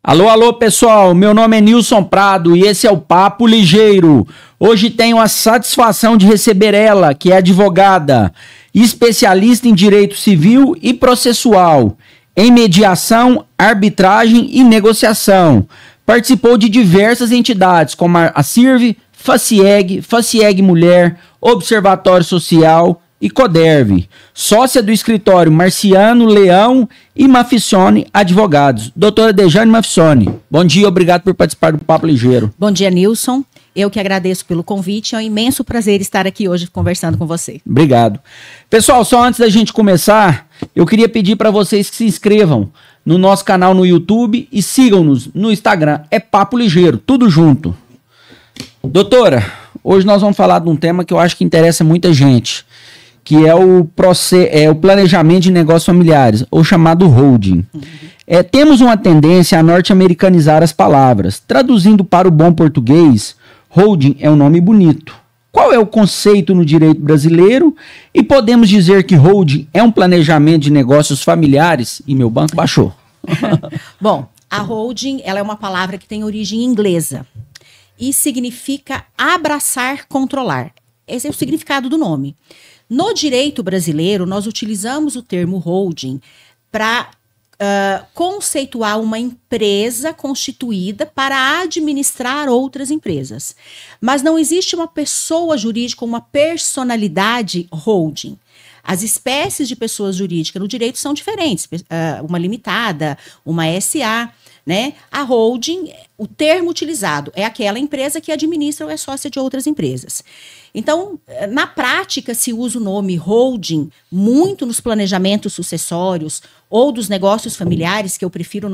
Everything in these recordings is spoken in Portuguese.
Alô, alô, pessoal, meu nome é Nilson Prado e esse é o Papo Ligeiro. Hoje tenho a satisfação de receber ela, que é advogada, especialista em direito civil e processual, em mediação, arbitragem e negociação. Participou de diversas entidades, como a CIRV, FACIEG, FACIEG Mulher, Observatório Social e CODERV, sócia do escritório Marciano, Leão e Mafissone Advogados. Doutora Dejane Mafissone, bom dia, obrigado por participar do Papo Ligeiro. Bom dia, Nilson. Eu que agradeço pelo convite, é um imenso prazer estar aqui hoje conversando com você. Obrigado. Pessoal, só antes da gente começar, eu queria pedir para vocês que se inscrevam no nosso canal no YouTube e sigam-nos no Instagram, é Papo Ligeiro, tudo junto. Doutora, hoje nós vamos falar de um tema que eu acho que interessa muita gente, que é o planejamento de negócios familiares, ou chamado holding. Temos uma tendência a norte-americanizar as palavras. Traduzindo para o bom português, holding é um nome bonito. Qual é o conceito no direito brasileiro? E podemos dizer que holding é um planejamento de negócios familiares? E meu banco baixou. Bom, a holding ela é uma palavra que tem origem inglesa e significa abraçar, controlar. Esse é o significado do nome. No direito brasileiro, nós utilizamos o termo holding para conceituar uma empresa constituída para administrar outras empresas. Mas não existe uma pessoa jurídica, uma personalidade holding. As espécies de pessoas jurídicas no direito são diferentes, uma limitada, uma SA, né? A holding, o termo utilizado é aquela empresa que administra ou é sócia de outras empresas. Então, na prática, se usa o nome holding muito nos planejamentos sucessórios ou dos negócios familiares, que eu prefiro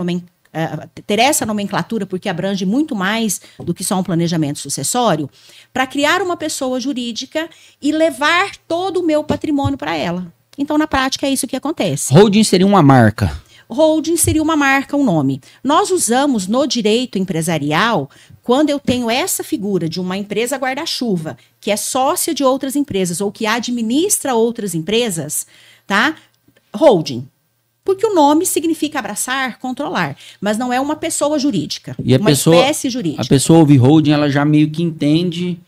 ter essa nomenclatura porque abrange muito mais do que só um planejamento sucessório, para criar uma pessoa jurídica e levar todo o meu patrimônio para ela. Então, na prática, é isso que acontece. Holding seria uma marca. Holding seria uma marca, um nome. Nós usamos no direito empresarial, quando eu tenho essa figura de uma empresa guarda-chuva, que é sócia de outras empresas ou que administra outras empresas, tá? Holding. Porque o nome significa abraçar, controlar, mas não é uma pessoa jurídica, e uma espécie jurídica. A pessoa ouve holding, ela já meio que entende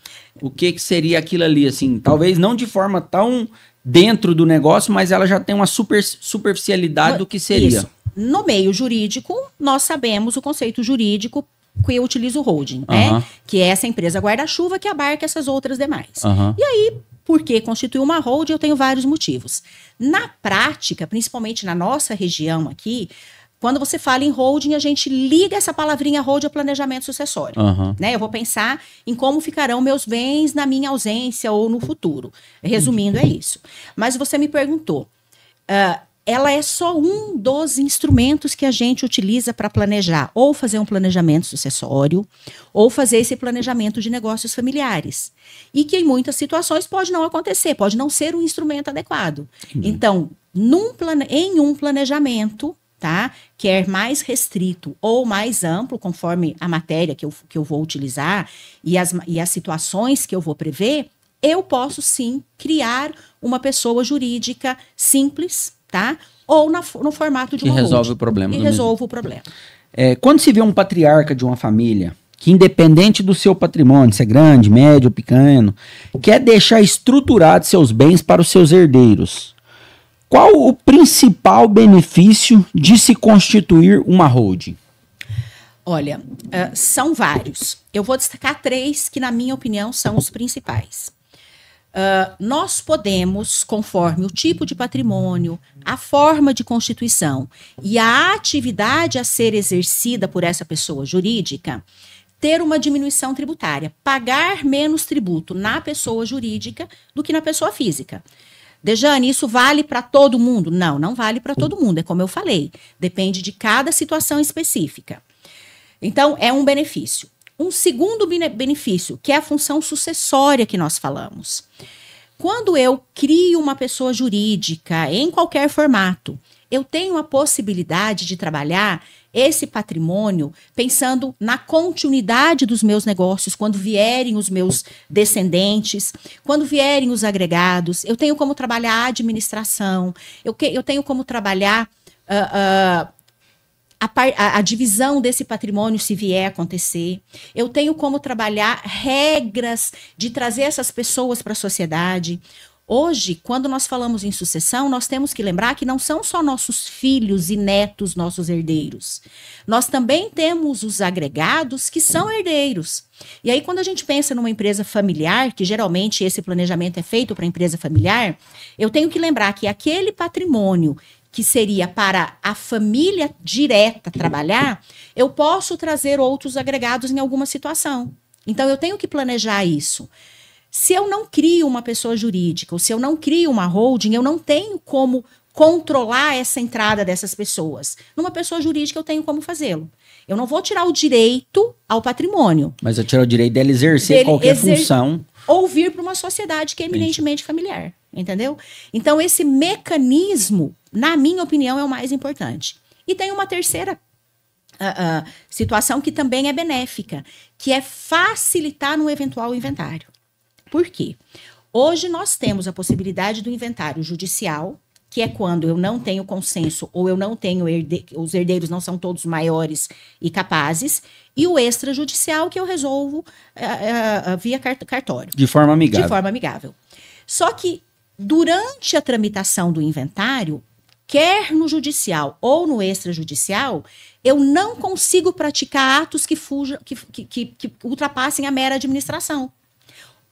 o que seria aquilo ali, assim, talvez não de forma tão dentro do negócio, mas ela já tem uma superficialidade do que seria. Isso. No meio jurídico, nós sabemos o conceito jurídico que eu utilizo o holding, né? Que é essa empresa guarda-chuva que abarca essas outras demais. E aí, por que constitui uma holding? Eu tenho vários motivos. Na prática, principalmente na nossa região aqui, quando você fala em holding, a gente liga essa palavrinha holding ao planejamento sucessório. Né? Eu vou pensar em como ficarão meus bens na minha ausência ou no futuro. Resumindo, é isso. Mas você me perguntou, ela é só um dos instrumentos que a gente utiliza para planejar, ou fazer um planejamento sucessório, ou fazer esse planejamento de negócios familiares. E que em muitas situações pode não acontecer, pode não ser um instrumento adequado. Então, em um planejamento, tá, quer mais restrito ou mais amplo, conforme a matéria que eu vou utilizar e as situações que eu vou prever, eu posso sim criar uma pessoa jurídica simples, tá? Ou no formato de uma holding. Resolve o problema. E resolve o problema. Quando se vê um patriarca de uma família que, independente do seu patrimônio, se é grande, médio ou pequeno, quer deixar estruturado seus bens para os seus herdeiros, qual o principal benefício de se constituir uma holding? Olha, são vários. Eu vou destacar 3 que, na minha opinião, são os principais. Nós podemos, conforme o tipo de patrimônio, a forma de constituição e a atividade a ser exercida por essa pessoa jurídica, ter uma diminuição tributária, pagar menos tributo na pessoa jurídica do que na pessoa física. Dejane, isso vale para todo mundo? Não, não vale para todo mundo, é como eu falei, depende de cada situação específica. Então, é um benefício. Um segundo benefício, que é a função sucessória que nós falamos. Quando eu crio uma pessoa jurídica em qualquer formato, eu tenho a possibilidade de trabalhar esse patrimônio pensando na continuidade dos meus negócios, quando vierem os meus descendentes, quando vierem os agregados, eu tenho como trabalhar a administração, eu tenho como trabalhar a divisão desse patrimônio, se vier a acontecer. Eu tenho como trabalhar regras de trazer essas pessoas para a sociedade. Hoje, quando nós falamos em sucessão, nós temos que lembrar que não são só nossos filhos e netos nossos herdeiros. Nós também temos os agregados que são herdeiros. E aí, quando a gente pensa numa empresa familiar, que geralmente esse planejamento é feito para a empresa familiar, eu tenho que lembrar que aquele patrimônio que seria para a família direta trabalhar, eu posso trazer outros agregados em alguma situação. Então, eu tenho que planejar isso. Se eu não crio uma pessoa jurídica, ou se eu não crio uma holding, eu não tenho como controlar essa entrada dessas pessoas. Numa pessoa jurídica, eu tenho como fazê-lo. Eu não vou tirar o direito ao patrimônio. Mas eu tiro o direito dele exercer qualquer função. Ou vir para uma sociedade que é eminentemente familiar. Entendeu? Então, esse mecanismo, na minha opinião, é o mais importante. E tem uma terceira situação que também é benéfica, que é facilitar no eventual inventário. Por quê? Hoje nós temos a possibilidade do inventário judicial, que é quando eu não tenho consenso ou eu não tenho os herdeiros não são todos maiores e capazes, e o extrajudicial que eu resolvo via cartório. De forma amigável. De forma amigável. Só que durante a tramitação do inventário, quer no judicial ou no extrajudicial, eu não consigo praticar atos que ultrapassem a mera administração.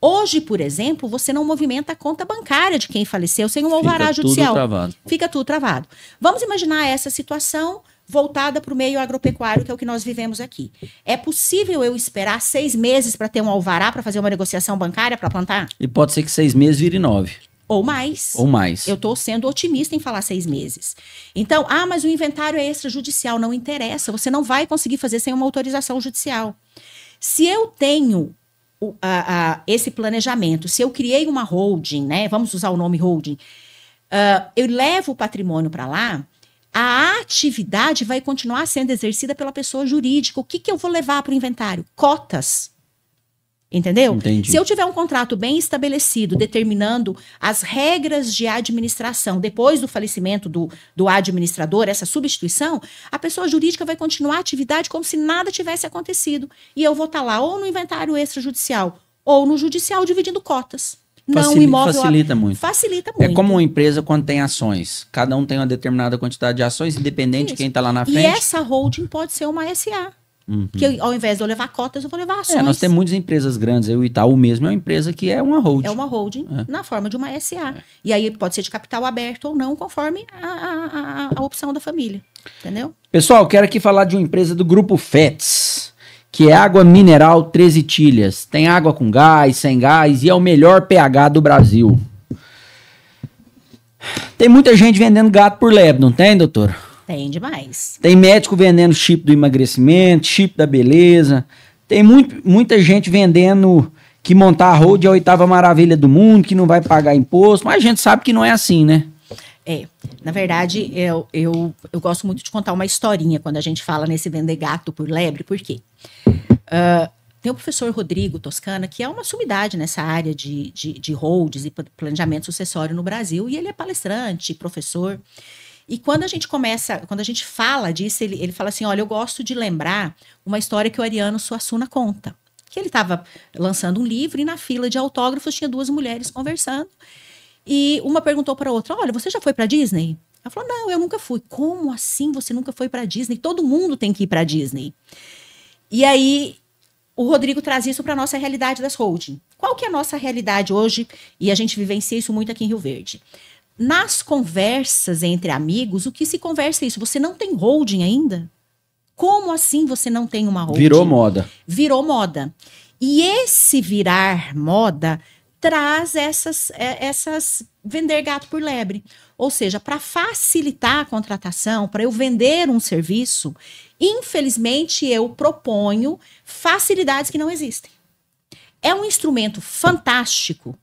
Hoje, por exemplo, você não movimenta a conta bancária de quem faleceu sem um alvará judicial. Fica tudo travado. Fica tudo travado. Vamos imaginar essa situação voltada para o meio agropecuário, que é o que nós vivemos aqui. É possível eu esperar 6 meses para ter um alvará, para fazer uma negociação bancária, para plantar? E pode ser que 6 meses vire 9. Ou mais. Ou mais. Eu estou sendo otimista em falar 6 meses. Então, mas o inventário é extrajudicial. Não interessa. Você não vai conseguir fazer sem uma autorização judicial. Se eu tenho esse planejamento, se eu criei uma holding, né? Vamos usar o nome holding. Eu levo o patrimônio para lá, a atividade vai continuar sendo exercida pela pessoa jurídica. O que eu vou levar para o inventário? Cotas. Entendeu? Entendi. Se eu tiver um contrato bem estabelecido, determinando as regras de administração, depois do falecimento do administrador, essa substituição, a pessoa jurídica vai continuar a atividade como se nada tivesse acontecido. E eu vou estar lá ou no inventário extrajudicial ou no judicial dividindo cotas. Não, o imóvel facilita muito. Facilita muito. É como uma empresa quando tem ações. Cada um tem uma determinada quantidade de ações, independente de quem está lá na frente. E essa holding pode ser uma SA. Que ao invés de eu levar cotas, eu vou levar ações. Nós temos muitas empresas grandes. O Itaú mesmo é uma empresa que é uma holding. É uma holding na forma de uma SA. E aí pode ser de capital aberto ou não, conforme a opção da família. Entendeu? Pessoal, quero aqui falar de uma empresa do Grupo FETS, que é água mineral 13 tilhas. Tem água com gás, sem gás e é o melhor pH do Brasil. Tem muita gente vendendo gato por lebre, não tem, doutor? Tem demais. Tem médico vendendo chip do emagrecimento, chip da beleza. Tem muita gente vendendo que montar a hold é a 8ª maravilha do mundo, que não vai pagar imposto. Mas a gente sabe que não é assim, né? Na verdade, eu gosto muito de contar uma historinha quando a gente fala nesse vender gato por lebre. Por quê? Tem o professor Rodrigo Toscana, que é uma sumidade nessa área de holds e planejamento sucessório no Brasil. E ele é palestrante, professor. E quando a gente fala disso, ele fala assim, olha, eu gosto de lembrar uma história que o Ariano Suassuna conta. Que ele estava lançando um livro e na fila de autógrafos tinha 2 mulheres conversando. E uma perguntou para a outra, olha, você já foi para Disney? Ela falou, não, eu nunca fui. Como assim você nunca foi para Disney? Todo mundo tem que ir para Disney. E aí, o Rodrigo traz isso para a nossa realidade das holding. Qual que é a nossa realidade hoje? E a gente vivencia isso muito aqui em Rio Verde. Nas conversas entre amigos, o que se conversa é isso. Você não tem holding ainda? Como assim você não tem uma holding? Virou moda. Virou moda. E esse virar moda traz essas vender gato por lebre. Ou seja, para facilitar a contratação, para eu vender um serviço, infelizmente eu proponho facilidades que não existem. É um instrumento fantástico?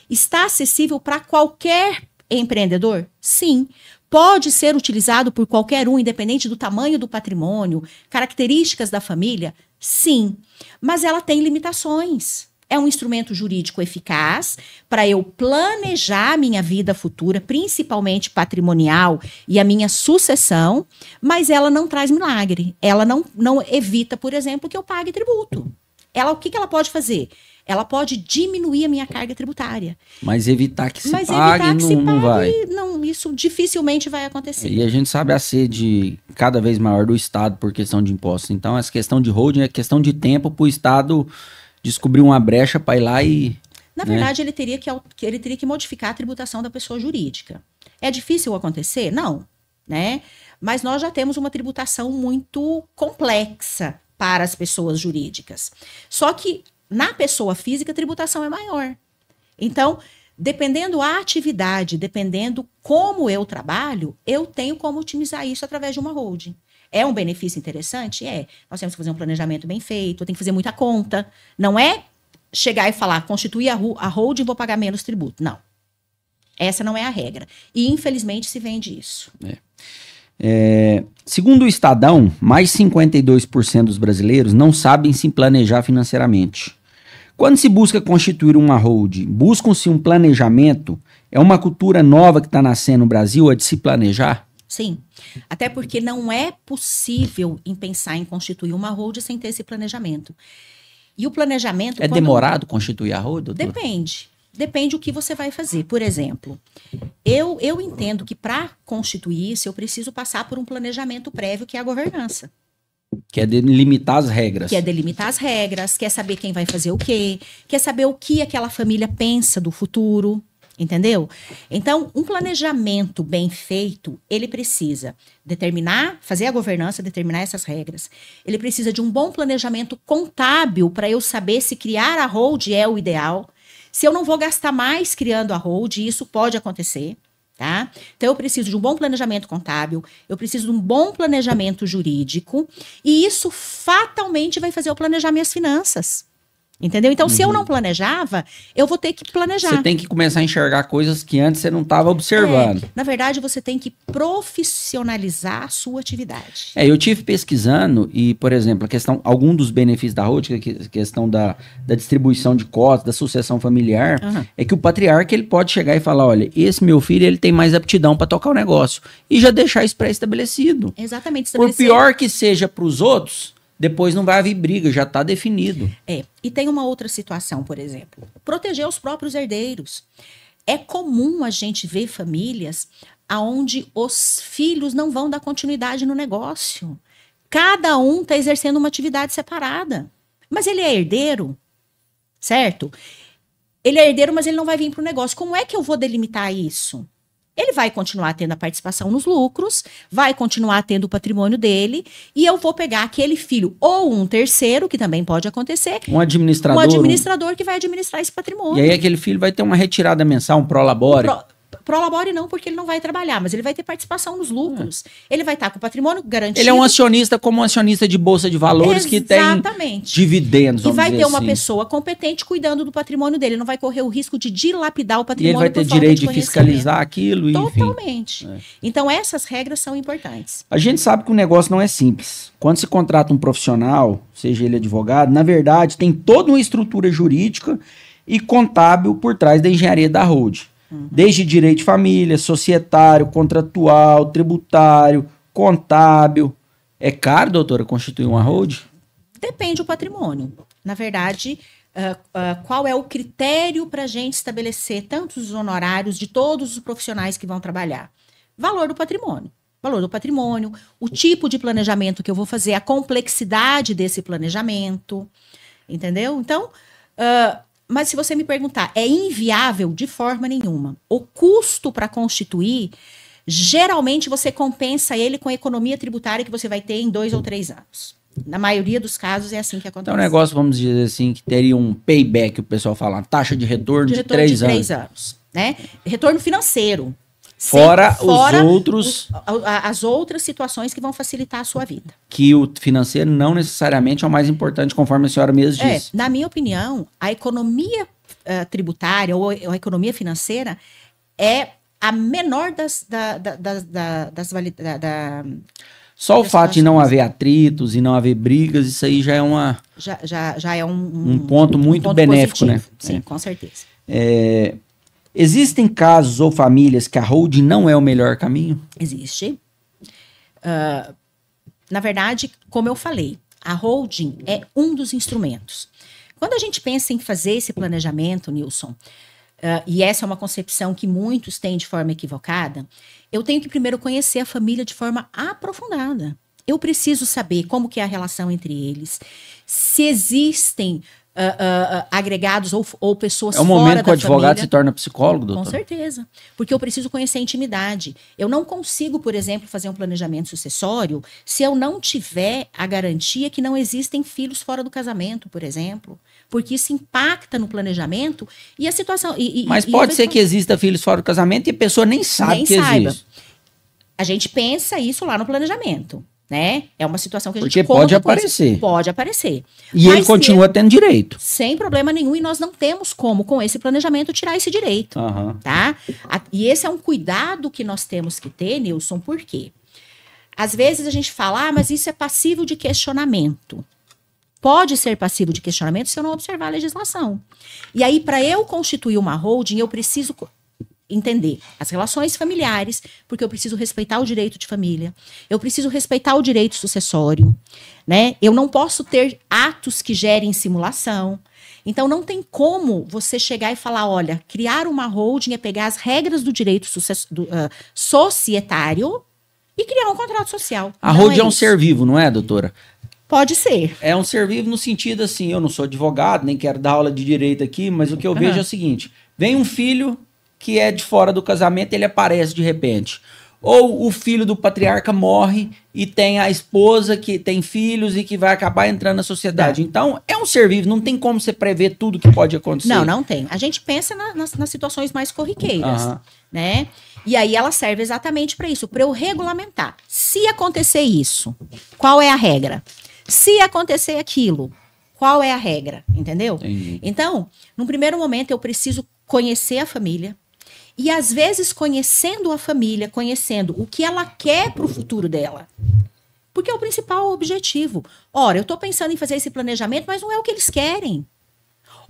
Está acessível para qualquer empreendedor? Sim. Pode ser utilizado por qualquer um, independente do tamanho do patrimônio, características da família? Sim. Mas ela tem limitações. É um instrumento jurídico eficaz para eu planejar a minha vida futura, principalmente patrimonial e a minha sucessão, mas ela não traz milagre. Ela não evita, por exemplo, que eu pague tributo. O que ela pode fazer? Ela pode diminuir a minha carga tributária. Mas evitar que se pague não vai. Não, isso dificilmente vai acontecer. E a gente sabe a sede cada vez maior do Estado por questão de impostos. Então, essa questão de holding é questão de tempo para o Estado descobrir uma brecha para ir lá e... Na verdade, ele teria que modificar a tributação da pessoa jurídica. É difícil acontecer? Não, né? Mas nós já temos uma tributação muito complexa para as pessoas jurídicas. Só que na pessoa física a tributação é maior. Então, dependendo da atividade, dependendo como eu trabalho, eu tenho como otimizar isso através de uma holding. É um benefício interessante? É. Nós temos que fazer um planejamento bem feito, tem que fazer muita conta. Não é chegar e falar, constituir a holding, vou pagar menos tributo. Não. Essa não é a regra. E, infelizmente, se vende isso. Segundo o Estadão, mais 52% dos brasileiros não sabem se planejar financeiramente. Quando se busca constituir uma holding, buscam-se um planejamento? É uma cultura nova que está nascendo no Brasil, a de se planejar? Sim, até porque não é possível pensar em constituir uma holding sem ter esse planejamento. E o planejamento... É demorado constituir a holding, doutor? Depende o que você vai fazer. Por exemplo, eu entendo que para constituir isso, eu preciso passar por um planejamento prévio, que é a governança. Que é delimitar as regras. Quer saber quem vai fazer o quê, quer saber o que aquela família pensa do futuro, entendeu? Então, um planejamento bem feito, ele precisa fazer a governança, determinar essas regras. Ele precisa de um bom planejamento contábil para eu saber se criar a holding é o ideal. Se eu não vou gastar mais criando a holding, isso pode acontecer. Tá? Então, eu preciso de um bom planejamento contábil, eu preciso de um bom planejamento jurídico, e isso fatalmente vai fazer eu planejar minhas finanças. Entendeu? Então, se eu não planejava, eu vou ter que planejar. Você tem que começar a enxergar coisas que antes você não estava observando. Na verdade, você tem que profissionalizar a sua atividade. Eu tive pesquisando e, por exemplo, algum dos benefícios da holding, a questão da distribuição de cotas, da sucessão familiar, é que o patriarca ele pode chegar e falar, olha, esse meu filho ele tem mais aptidão para tocar o negócio. E já deixar isso pré-estabelecido. Exatamente. Por pior que seja para os outros... Depois não vai haver briga, já está definido. E tem uma outra situação, por exemplo. Proteger os próprios herdeiros. É comum a gente ver famílias onde os filhos não vão dar continuidade no negócio. Cada um está exercendo uma atividade separada. Mas ele é herdeiro, certo? Ele é herdeiro, mas ele não vai vir para o negócio. Como é que eu vou delimitar isso? Ele vai continuar tendo a participação nos lucros, vai continuar tendo o patrimônio dele, e eu vou pegar aquele filho ou um terceiro, que também pode acontecer. Um administrador. Um administrador que vai administrar esse patrimônio. E aí aquele filho vai ter uma retirada mensal, um prolabore. Prolabore não, porque ele não vai trabalhar, mas ele vai ter participação nos lucros. Ele vai estar com o patrimônio garantido. Ele é um acionista como um acionista de bolsa de valores. Exatamente. Que tem dividendos. E vai ter uma pessoa competente cuidando do patrimônio dele. Ele não vai correr o risco de dilapidar o patrimônio. E ele vai ter direito de fiscalizar aquilo. Totalmente. Enfim. Então essas regras são importantes. A gente sabe que o negócio não é simples. Quando se contrata um profissional, seja ele advogado, na verdade tem toda uma estrutura jurídica e contábil por trás da engenharia da holding. Desde direito de família, societário, contratual, tributário, contábil. É caro, doutora, constituir uma holding? Depende do patrimônio. Na verdade, qual é o critério para a gente estabelecer tantos honorários de todos os profissionais que vão trabalhar? Valor do patrimônio. Valor do patrimônio, o tipo de planejamento que eu vou fazer, a complexidade desse planejamento. Entendeu? Então... Mas se você me perguntar, é inviável? De forma nenhuma. O custo para constituir, geralmente você compensa ele com a economia tributária que você vai ter em 2 ou 3 anos. Na maioria dos casos é assim que acontece. Então, um negócio, vamos dizer assim, que teria um payback, o pessoal fala, uma taxa de retorno de 3 anos. Né? Retorno financeiro. Fora os outros... As outras situações que vão facilitar a sua vida. Que o financeiro não necessariamente é o mais importante, conforme a senhora mesmo disse. Na minha opinião, a economia tributária ou a economia financeira é a menor Só o fato de não haver atritos e não haver brigas, isso aí já é já é um ponto muito ponto benéfico, positivo, né? Sim, com certeza. Existem casos ou famílias que a holding não é o melhor caminho? Existe. Na verdade, como eu falei, a holding é um dos instrumentos. Quando a gente pensa em fazer esse planejamento, Nilson, e essa é uma concepção que muitos têm de forma equivocada, eu tenho que primeiro conhecer a família de forma aprofundada. Eu preciso saber como que é a relação entre eles, se existem agregados ou pessoas fora da família. É o momento que o advogado se torna psicólogo, doutor? Com certeza, porque eu preciso conhecer a intimidade. Eu não consigo, por exemplo, fazer um planejamento sucessório se eu não tiver a garantia que não existem filhos fora do casamento, por exemplo. Porque isso impacta no planejamento e a situação... Mas pode ser que exista filhos fora do casamento e a pessoa nem sabe que existe. A gente pensa isso lá no planejamento, né? É uma situação que a gente... Porque pode aparecer. Pode aparecer. E ele continua tendo direito. Sem problema nenhum, e nós não temos como, com esse planejamento, tirar esse direito, tá? E esse é um cuidado que nós temos que ter, Nilson, por quê? Às vezes a gente fala, mas isso é passível de questionamento. Pode ser passivo de questionamento se eu não observar a legislação. E aí, para eu constituir uma holding, eu preciso entender as relações familiares, porque eu preciso respeitar o direito de família, eu preciso respeitar o direito sucessório, né? Eu não posso ter atos que gerem simulação. Então, não tem como você chegar e falar, olha, criar uma holding é pegar as regras do direito societário e criar um contrato social. A holding é um ser vivo, não é, doutora? Pode ser. É um ser vivo no sentido assim, eu não sou advogado, nem quero dar aula de direito aqui, mas o que eu vejo é o seguinte, vem um filho que é de fora do casamento, ele aparece de repente. Ou o filho do patriarca morre e tem a esposa que tem filhos e que vai acabar entrando na sociedade. Então, é um ser vivo, não tem como você prever tudo que pode acontecer. Não tem. A gente pensa nas situações mais corriqueiras, né? E aí ela serve exatamente para isso, para eu regulamentar. Se acontecer isso, qual é a regra? Se acontecer aquilo, qual é a regra? Entendeu? Entendi. Então, num primeiro momento, eu preciso conhecer a família. E, às vezes, conhecendo a família, conhecendo o que ela quer para o futuro dela. Porque é o principal objetivo. Ora, eu estou pensando em fazer esse planejamento, mas não é o que eles querem.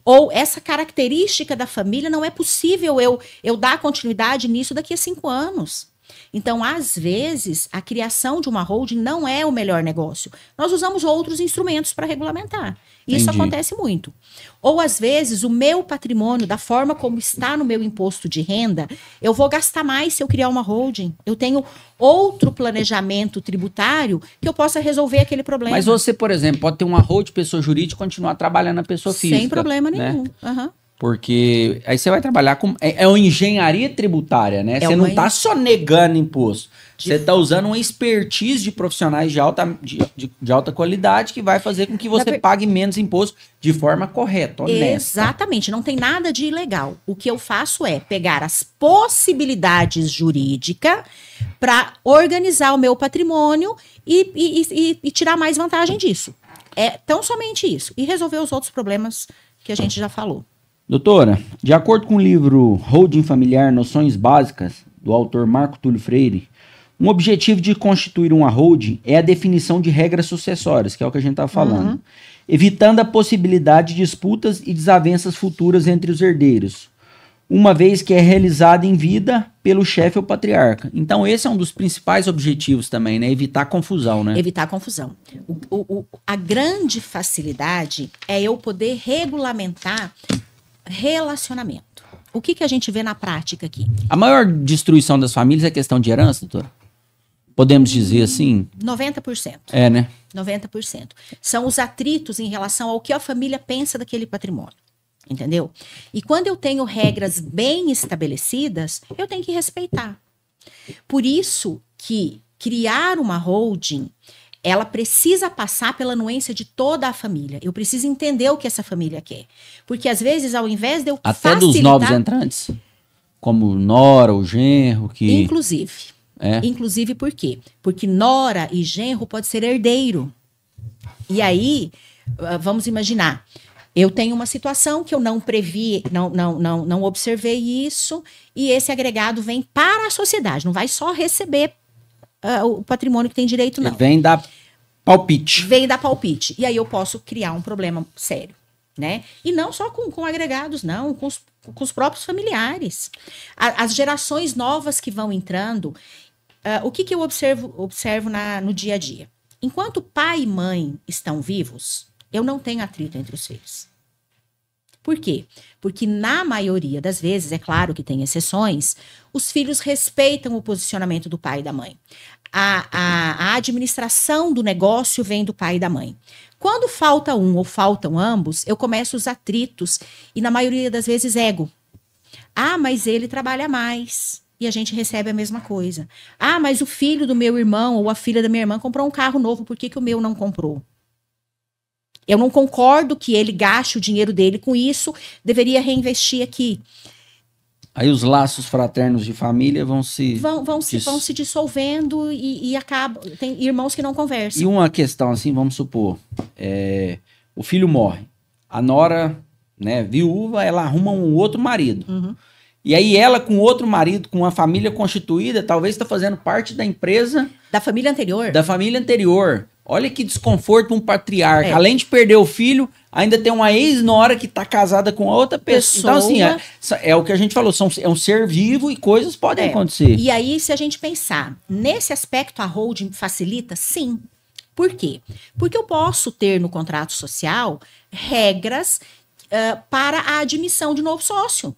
Ou essa característica da família não é possível eu dar continuidade nisso daqui a 5 anos. Então, às vezes, a criação de uma holding não é o melhor negócio. Nós usamos outros instrumentos para regulamentar. Isso acontece muito. Ou, às vezes, o meu patrimônio, da forma como está no meu imposto de renda, eu vou gastar mais se eu criar uma holding. Eu tenho outro planejamento tributário que eu possa resolver aquele problema. Mas você, por exemplo, pode ter uma holding pessoa jurídica e continuar trabalhando na pessoa física. Sem problema nenhum. Né? Porque aí você vai trabalhar com... É uma engenharia tributária, né? Você não está só negando imposto. Você está usando uma expertise de profissionais de alta qualidade que vai fazer com que você pague menos imposto de forma correta, honesta. Exatamente. Não tem nada de ilegal. O que eu faço é pegar as possibilidades jurídicas para organizar o meu patrimônio e tirar mais vantagem disso. É tão somente isso. E resolver os outros problemas que a gente já falou. Doutora, de acordo com o livro Holding Familiar, Noções Básicas, do autor Marco Túlio Freire, um objetivo de constituir uma holding é a definição de regras sucessórias, que é o que a gente está falando, evitando a possibilidade de disputas e desavenças futuras entre os herdeiros, uma vez que é realizada em vida pelo chefe ou patriarca. Então, esse é um dos principais objetivos também, né? Evitar confusão, né? Evitar confusão. A grande facilidade é eu poder regulamentar relacionamento. O que a gente vê na prática aqui? A maior destruição das famílias é questão de herança, doutora? Podemos dizer assim? 90%. É, né? 90%. São os atritos em relação ao que a família pensa daquele patrimônio. Entendeu? E quando eu tenho regras bem estabelecidas, eu tenho que respeitar. Por isso que criar uma holding, ela precisa passar pela anuência de toda a família. Eu preciso entender o que essa família quer. Porque, às vezes, ao invés de eu até facilitar... dos novos entrantes? Como nora ou genro? Que... Inclusive. Inclusive por quê? Porque nora e genro pode ser herdeiro. E aí, vamos imaginar, eu tenho uma situação que eu não previ, não observei isso, e esse agregado vem para a sociedade, não vai só receber o patrimônio que tem direito, não. Vem da palpite. Vem da palpite. E aí eu posso criar um problema sério, né? E não só com agregados, não, com os próprios familiares. As gerações novas que vão entrando, o que eu observo no dia a dia? Enquanto pai e mãe estão vivos, eu não tenho atrito entre os filhos. Por quê? Porque na maioria das vezes, é claro que tem exceções, os filhos respeitam o posicionamento do pai e da mãe. A administração do negócio vem do pai e da mãe. Quando falta um ou faltam ambos, eu começo os atritos e na maioria das vezes ego. Ah, mas ele trabalha mais e a gente recebe a mesma coisa. Ah, mas o filho do meu irmão ou a filha da minha irmã comprou um carro novo, por que o meu não comprou? Eu não concordo que ele gaste o dinheiro dele com isso, deveria reinvestir aqui. Aí os laços fraternos de família vão se dissolvendo e acabam. Tem irmãos que não conversam. E uma questão assim, vamos supor, o filho morre, a nora, né, viúva, ela arruma um outro marido. Uhum. E aí ela com outro marido, com uma família constituída, talvez está fazendo parte da empresa... Da família anterior. Da família anterior. Olha que desconforto para um patriarca. Além de perder o filho, ainda tem uma ex-nora que está casada com outra pessoa. Então, assim, é o que a gente falou, é um ser vivo e coisas podem acontecer. E aí, se a gente pensar nesse aspecto, a holding facilita? Sim. Por quê? Porque eu posso ter no contrato social regras para a admissão de novo sócio.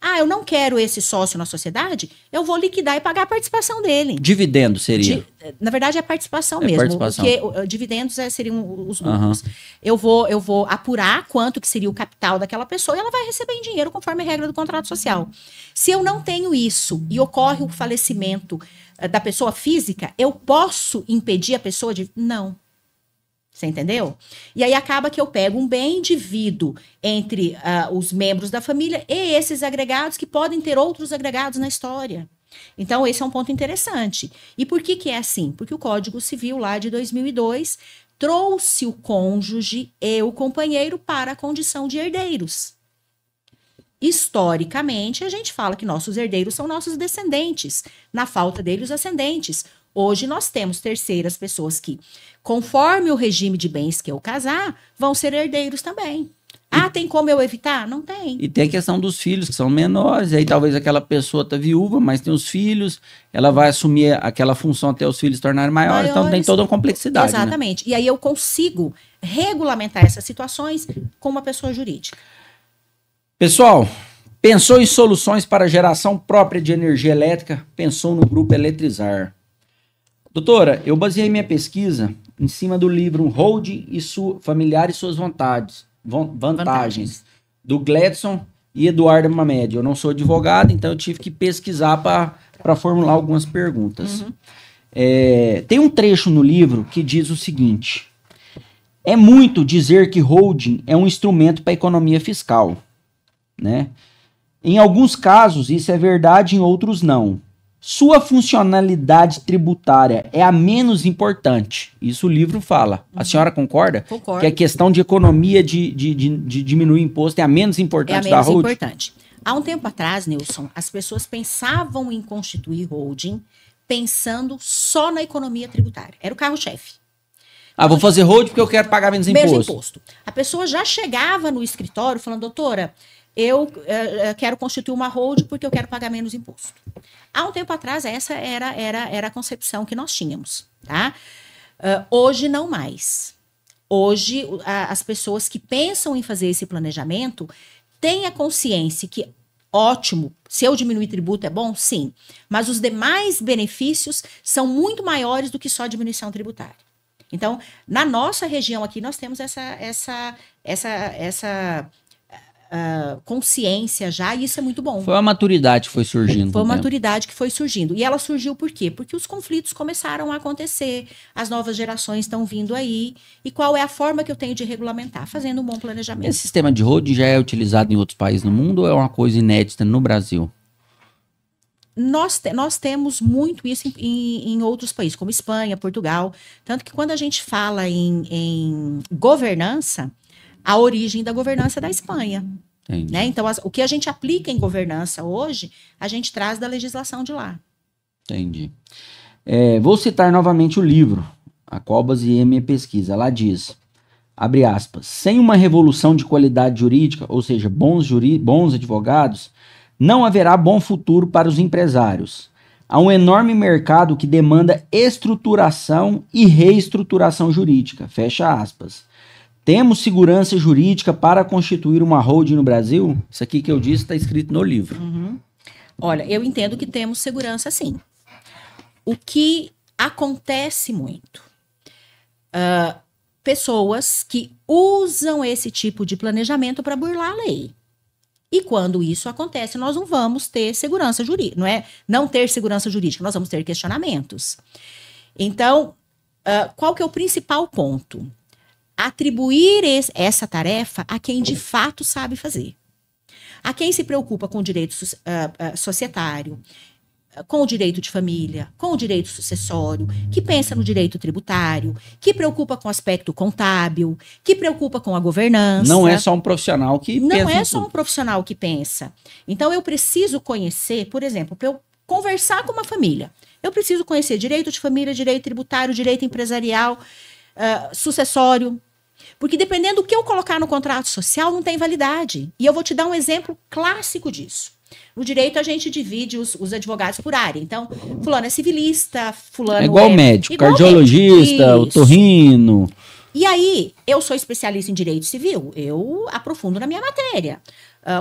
Ah, eu não quero esse sócio na sociedade, eu vou liquidar e pagar a participação dele. Dividendo seria? Na verdade, é participação mesmo. Participação. Porque dividendos seriam os números. Eu vou apurar quanto que seria o capital daquela pessoa e ela vai receber em dinheiro conforme a regra do contrato social. Se eu não tenho isso e ocorre o falecimento da pessoa física, eu posso impedir a pessoa de... Não. Você entendeu? E aí acaba que eu pego um bem, divido entre os membros da família e esses agregados que podem ter outros agregados na história. Então, esse é um ponto interessante. E por que é assim? Porque o Código Civil lá de 2002 trouxe o cônjuge e o companheiro para a condição de herdeiros. Historicamente, a gente fala que nossos herdeiros são nossos descendentes. Na falta deles, os ascendentes. Hoje nós temos terceiras pessoas que, conforme o regime de bens que eu casar, vão ser herdeiros também. Ah, tem como eu evitar? Não tem. E tem a questão dos filhos, que são menores, e aí talvez aquela pessoa tá viúva, mas tem os filhos, ela vai assumir aquela função até os filhos se tornarem maiores, então tem toda uma complexidade. Exatamente. Né? E aí eu consigo regulamentar essas situações com uma pessoa jurídica. Pessoal, pensou em soluções para geração própria de energia elétrica? Pensou no Grupo Eletrizar. Doutora, eu baseei minha pesquisa em cima do livro Holding e Familiar e Suas Vantagens, do Gladson e Eduardo Mamede. Eu não sou advogado, então eu tive que pesquisar para formular algumas perguntas. Uhum. Tem um trecho no livro que diz o seguinte: é muito dizer que holding é um instrumento para a economia fiscal, né? Em alguns casos isso é verdade, em outros não. Sua funcionalidade tributária é a menos importante. Isso o livro fala. A senhora concorda? Concordo. Que a questão de economia de diminuir imposto é a menos importante da holding? É a menos importante. Há um tempo atrás, Nilson, as pessoas pensavam em constituir holding pensando só na economia tributária. Era o carro-chefe. Ah, vou fazer holding porque eu quero pagar menos imposto. A pessoa já chegava no escritório falando, doutora, eu quero constituir uma holding porque eu quero pagar menos imposto. Há um tempo atrás, essa era a concepção que nós tínhamos. Tá? Hoje, não mais. Hoje, as pessoas que pensam em fazer esse planejamento têm a consciência que, ótimo, se eu diminuir tributo é bom? Sim. Mas os demais benefícios são muito maiores do que só a diminuição tributária. Então, na nossa região aqui, nós temos essa consciência já, e isso é muito bom. Foi uma maturidade que foi surgindo. Foi uma maturidade que foi surgindo. E ela surgiu por quê? Porque os conflitos começaram a acontecer, as novas gerações estão vindo aí, e qual é a forma que eu tenho de regulamentar? Fazendo um bom planejamento. Esse sistema de holding já é utilizado em outros países no mundo ou é uma coisa inédita no Brasil? Nós temos muito isso em outros países, como Espanha, Portugal. Tanto que quando a gente fala em governança, a origem da governança é da Espanha. Né? Então, o que a gente aplica em governança hoje, a gente traz da legislação de lá. Entendi. Vou citar novamente o livro, a Cobas e minha pesquisa. Lá diz, abre aspas, sem uma revolução de qualidade jurídica, ou seja, bons advogados, não haverá bom futuro para os empresários. Há um enorme mercado que demanda estruturação e reestruturação jurídica. Fecha aspas. Temos segurança jurídica para constituir uma holding no Brasil? Isso aqui que eu disse está escrito no livro. Uhum. Olha, eu entendo que temos segurança sim. O que acontece muito? Pessoas que usam esse tipo de planejamento para burlar a lei. E quando isso acontece, nós não vamos ter segurança jurídica, não é? Não ter segurança jurídica, nós vamos ter questionamentos. Então, qual que é o principal ponto? Atribuir essa tarefa a quem de fato sabe fazer. A quem se preocupa com o direito societário, com o direito de família, com o direito sucessório, que pensa no direito tributário, que preocupa com o aspecto contábil, que preocupa com a governança. Não é só um profissional que pensa. Não é só um profissional que pensa. Então, eu preciso conhecer, por exemplo, para eu conversar com uma família, eu preciso conhecer direito de família, direito tributário, direito empresarial, sucessório. Porque dependendo do que eu colocar no contrato social, não tem validade. E eu vou te dar um exemplo clássico disso. No direito, a gente divide os advogados por área. Então, fulano é civilista, fulano é igual médico, igual cardiologista, médico, otorrino. E aí, eu sou especialista em direito civil, eu aprofundo na minha matéria.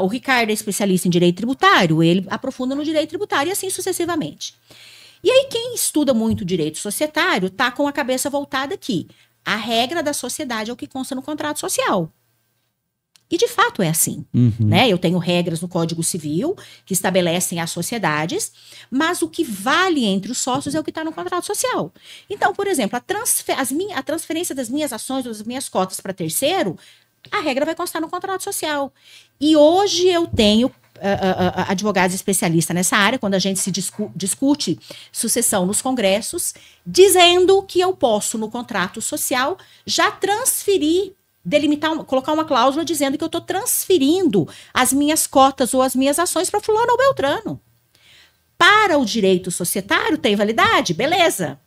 O Ricardo é especialista em direito tributário, ele aprofunda no direito tributário e assim sucessivamente. E aí, quem estuda muito direito societário está com a cabeça voltada aqui. A regra da sociedade é o que consta no contrato social. E, de fato, é assim. Né? Eu tenho regras no Código Civil que estabelecem as sociedades, mas o que vale entre os sócios é o que está no contrato social. Então, por exemplo, a transferência das minhas ações, das minhas cotas para terceiro, a regra vai constar no contrato social. E hoje eu tenho advogados especialistas nessa área, quando a gente se discute sucessão nos congressos, dizendo que eu posso, no contrato social, já transferir, colocar uma cláusula dizendo que eu estou transferindo as minhas cotas ou as minhas ações para fulano ou beltrano. Para o direito societário, tem validade? Beleza.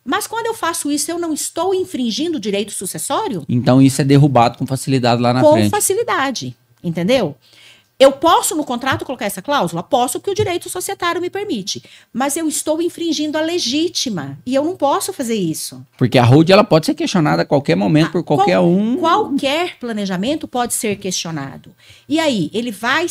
Mas quando eu faço isso, eu não estou infringindo o direito sucessório? Então isso é derrubado com facilidade lá na frente. Com facilidade, entendeu? Eu posso, no contrato, colocar essa cláusula? Posso, porque o direito societário me permite. Mas eu estou infringindo a legítima. E eu não posso fazer isso. Porque a holding ela pode ser questionada a qualquer momento por qualquer um. Qualquer planejamento pode ser questionado. E aí, ele vai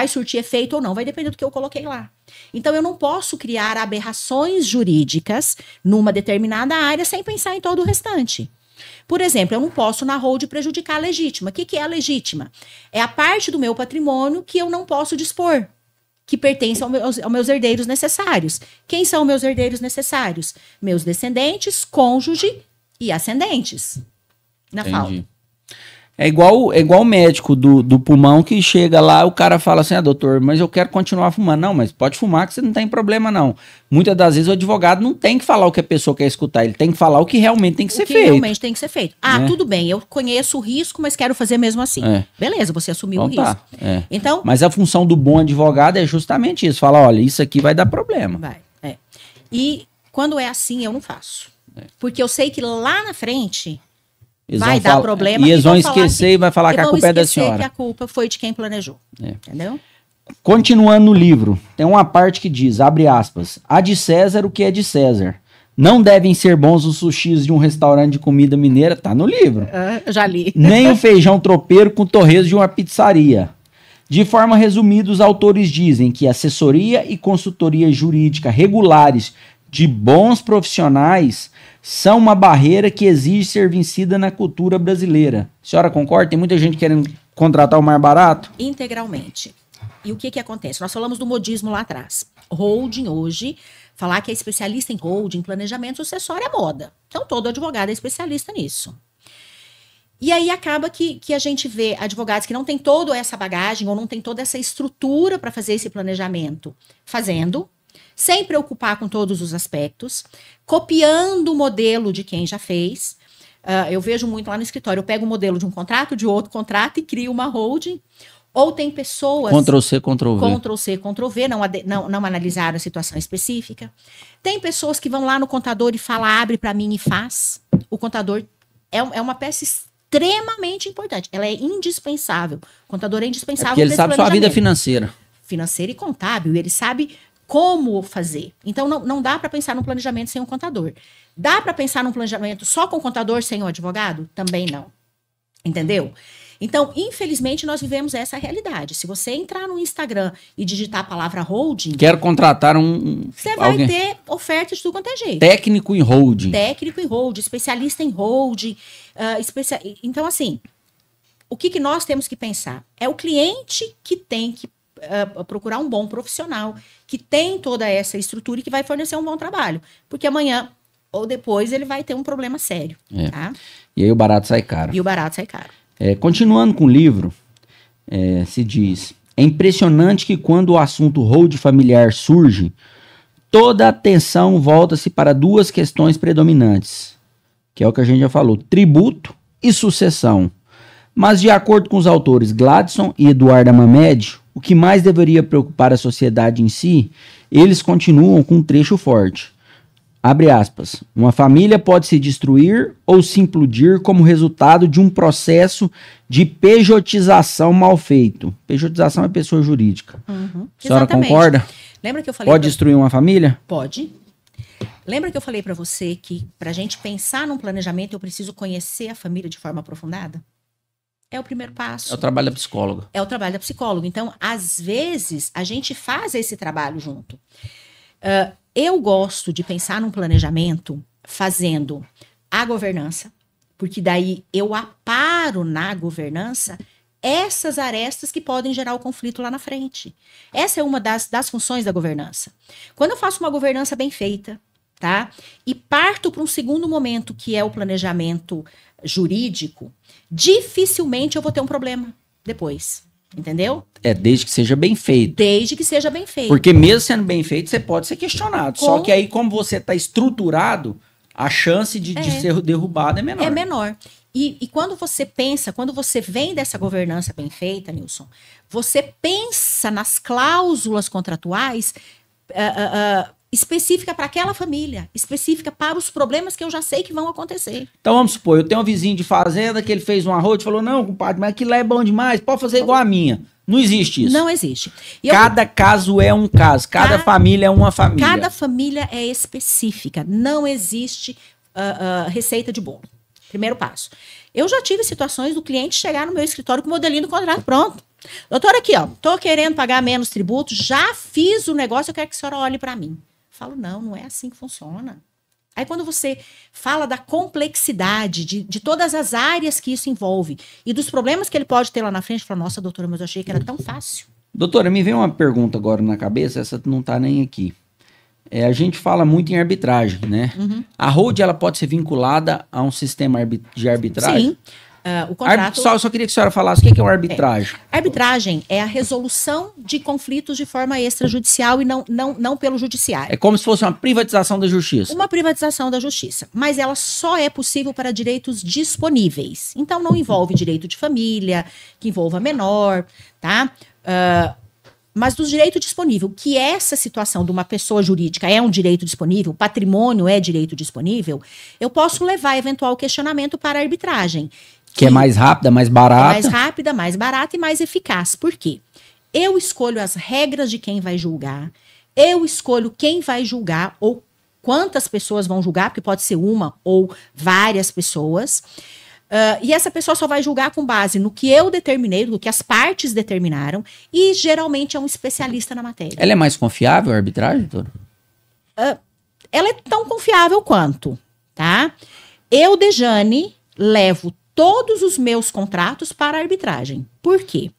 surtir efeito ou não? Vai depender do que eu coloquei lá. Então, eu não posso criar aberrações jurídicas numa determinada área sem pensar em todo o restante. Por exemplo, eu não posso na holding prejudicar a legítima. O que é a legítima? É a parte do meu patrimônio que eu não posso dispor, que pertence aos meus herdeiros necessários. Quem são meus herdeiros necessários? Meus descendentes, cônjuge e ascendentes. Na falta. É igual o médico do pulmão que chega lá, o cara fala assim, doutor, mas eu quero continuar fumando. Não, mas pode fumar que você não tem problema não. Muitas das vezes o advogado não tem que falar o que a pessoa quer escutar, ele tem que falar o que realmente tem que ser feito. O que realmente tem que ser feito. Tudo bem, eu conheço o risco, mas quero fazer mesmo assim. Beleza, você assumiu então, o risco. Então, mas a função do bom advogado é justamente isso, falar, olha, isso aqui vai dar problema. Vai. E quando é assim, eu não faço. Porque eu sei que lá na frente vai dar problema. E eles vão esquecer e vai falar que a culpa é da senhora. Que a culpa foi de quem planejou. Entendeu? Continuando no livro, tem uma parte que diz, abre aspas, há de César o que é de César. Não devem ser bons os sushis de um restaurante de comida mineira, tá no livro. Já li. Nem o feijão tropeiro com torresmo de uma pizzaria. De forma resumida, os autores dizem que assessoria e consultoria jurídica regulares de bons profissionais são uma barreira que exige ser vencida na cultura brasileira. A senhora concorda? Tem muita gente querendo contratar o mais barato? Integralmente. E o que acontece? Nós falamos do modismo lá atrás. Holding hoje, falar que é especialista em holding, planejamento sucessório é moda. Então todo advogado é especialista nisso. E aí acaba que a gente vê advogados que não têm toda essa bagagem ou não tem toda essa estrutura para fazer esse planejamento fazendo, sem preocupar com todos os aspectos, copiando o modelo de quem já fez. Eu vejo muito lá no escritório, eu pego o modelo de um contrato, de outro contrato e crio uma holding, Ou tem pessoas... Ctrl-C, Ctrl-V. Ctrl-C, Ctrl-V, não analisaram a situação específica. Tem pessoas que vão lá no contador e falam, abre para mim e faz. O contador é uma peça extremamente importante. Ela é indispensável. O contador é indispensável. Porque ele sabe sua vida financeira. Financeira e contábil. Ele sabe como fazer. Então, não dá para pensar num planejamento sem um contador. Dá para pensar num planejamento só com o contador, sem o advogado? Também não. Entendeu? Então, infelizmente, nós vivemos essa realidade. Se você entrar no Instagram e digitar a palavra holding... Quero contratar você vai ter ofertas de tudo quanto é jeito. Técnico em holding. Técnico em holding, especialista em holding. Então, assim, o que nós temos que pensar? É o cliente que tem que procurar um bom profissional, que tem toda essa estrutura e que vai fornecer um bom trabalho. Porque amanhã ou depois ele vai ter um problema sério. Tá? E aí o barato sai caro. E o barato sai caro. Continuando com o livro, se diz: é impressionante que quando o assunto hold familiar surge, toda a atenção volta-se para duas questões predominantes, que é o que a gente já falou, tributo e sucessão. Mas de acordo com os autores Gladson e Eduardo Amamed, o que mais deveria preocupar a sociedade em si, eles continuam com um trecho forte. Abre aspas, uma família pode se destruir ou se implodir como resultado de um processo de pejotização mal feito. Pejotização é pessoa jurídica. Uhum, a senhora concorda? Lembra que eu falei pode destruir uma família? Pode. Lembra que eu falei para você que para a gente pensar num planejamento eu preciso conhecer a família de forma aprofundada? É o primeiro passo. É o trabalho da psicóloga. É o trabalho da psicóloga. Então, às vezes, a gente faz esse trabalho junto. Eu gosto de pensar num planejamento fazendo a governança, porque daí eu aparo na governança essas arestas que podem gerar o conflito lá na frente. Essa é uma das funções da governança. Quando eu faço uma governança bem feita, tá? E parto para um segundo momento, que é o planejamento jurídico, dificilmente eu vou ter um problema depois. Entendeu? Desde que seja bem feito. Desde que seja bem feito. Porque mesmo sendo bem feito, você pode ser questionado. Só que aí, como você está estruturado, a chance de ser derrubado é menor. É menor. E quando você pensa, quando você vem dessa governança bem feita, Nilson, você pensa nas cláusulas contratuais específica para aquela família, específica para os problemas que eu já sei que vão acontecer. Então vamos supor, eu tenho um vizinho de fazenda que ele fez um arroz e falou, não, compadre, mas aquilo lá é bom demais, pode fazer igual a minha. Não existe isso. Não existe. Cada caso é um caso, cada família é uma família. Cada família é específica, não existe receita de bolo. Primeiro passo. Eu já tive situações do cliente chegar no meu escritório com o modelinho do contrato pronto. Doutor, aqui, ó, tô querendo pagar menos tributos, já fiz o negócio, eu quero que a senhora olhe para mim. Falo, não é assim que funciona. Aí quando você fala da complexidade, de todas as áreas que isso envolve e dos problemas que ele pode ter lá na frente, fala, nossa, doutora, mas eu achei que era tão fácil. Doutora, me veio uma pergunta agora na cabeça, essa não tá nem aqui. A gente fala muito em arbitragem, né? Uhum. A hold, ela pode ser vinculada a um sistema de arbitragem? Sim. O contrato... Só queria que a senhora falasse o que é uma arbitragem. Arbitragem é a resolução de conflitos de forma extrajudicial e não pelo judiciário. É como se fosse uma privatização da justiça. Uma privatização da justiça. Mas ela só é possível para direitos disponíveis. Então não envolve direito de família, que envolva menor, tá? Mas do direito disponível, que essa situação de uma pessoa jurídica é um direito disponível, patrimônio é direito disponível, eu posso levar eventual questionamento para a arbitragem. Que é mais rápida, mais barata. É mais rápida, mais barata e mais eficaz. Por quê? Eu escolho as regras de quem vai julgar, eu escolho quem vai julgar ou quantas pessoas vão julgar, porque pode ser uma ou várias pessoas. E essa pessoa só vai julgar com base no que eu determinei, no que as partes determinaram, e geralmente é um especialista na matéria. Ela é mais confiável, a arbitragem, doutor? Ela é tão confiável quanto, tá? Eu, Dejane, levo todos os meus contratos para a arbitragem. Por quê?